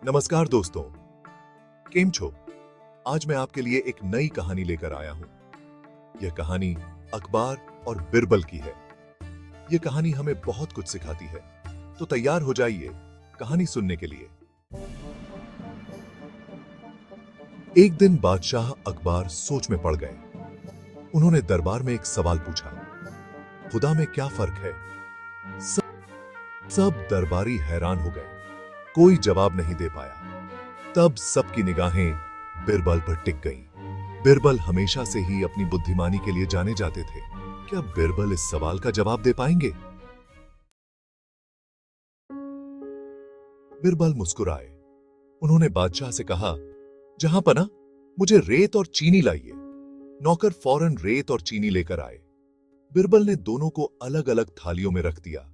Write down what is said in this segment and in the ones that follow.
नमस्कार दोस्तों, केम छो। आज मैं आपके लिए एक नई कहानी लेकर आया हूं। यह कहानी अकबर और बिरबल की है। यह कहानी हमें बहुत कुछ सिखाती है, तो तैयार हो जाइए कहानी सुनने के लिए। एक दिन बादशाह अकबर सोच में पड़ गए। उन्होंने दरबार में एक सवाल पूछा, खुदा में क्या फर्क है? सब दरबारी हैरान हो गए, कोई जवाब नहीं दे पाया। तब सबकी निगाहें बिरबल पर टिक गईं। बिरबल हमेशा से ही अपनी बुद्धिमानी के लिए जाने जाते थे। क्या बिरबल इस सवाल का जवाब दे पाएंगे? बिरबल मुस्कुराए। उन्होंने बादशाह से कहा, जहां पना, मुझे रेत और चीनी लाइए। नौकर फौरन रेत और चीनी लेकर आए। बिरबल ने दोनों को अलग अलग थालियों में रख दिया।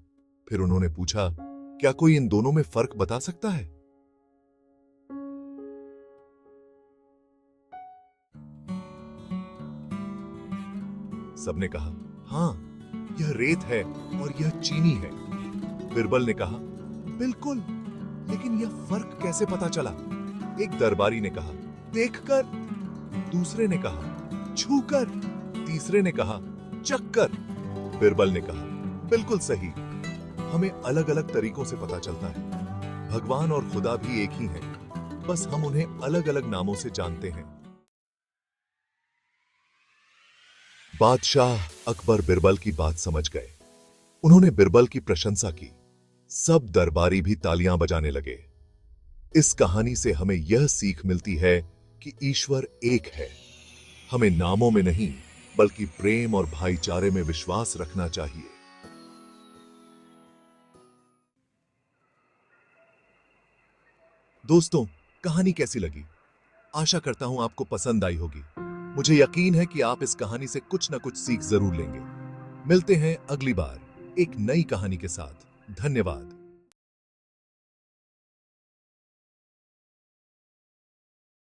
फिर उन्होंने पूछा, क्या कोई इन दोनों में फर्क बता सकता है? सबने कहा, हां, यह रेत है और यह चीनी है। बिरबल ने कहा, बिल्कुल, लेकिन यह फर्क कैसे पता चला? एक दरबारी ने कहा, देखकर। दूसरे ने कहा, छूकर। तीसरे ने कहा, चखकर। बिरबल ने कहा, बिल्कुल सही, हमें अलग अलग तरीकों से पता चलता है। भगवान और खुदा भी एक ही हैं, बस हम उन्हें अलग अलग नामों से जानते हैं। बादशाह अकबर बिरबल की बात समझ गए। उन्होंने बिरबल की प्रशंसा की। सब दरबारी भी तालियां बजाने लगे। इस कहानी से हमें यह सीख मिलती है कि ईश्वर एक है। हमें नामों में नहीं, बल्कि प्रेम और भाईचारे में विश्वास रखना चाहिए। दोस्तों, कहानी कैसी लगी? आशा करता हूं आपको पसंद आई होगी। मुझे यकीन है कि आप इस कहानी से कुछ ना कुछ सीख जरूर लेंगे। मिलते हैं अगली बार एक नई कहानी के साथ। धन्यवाद।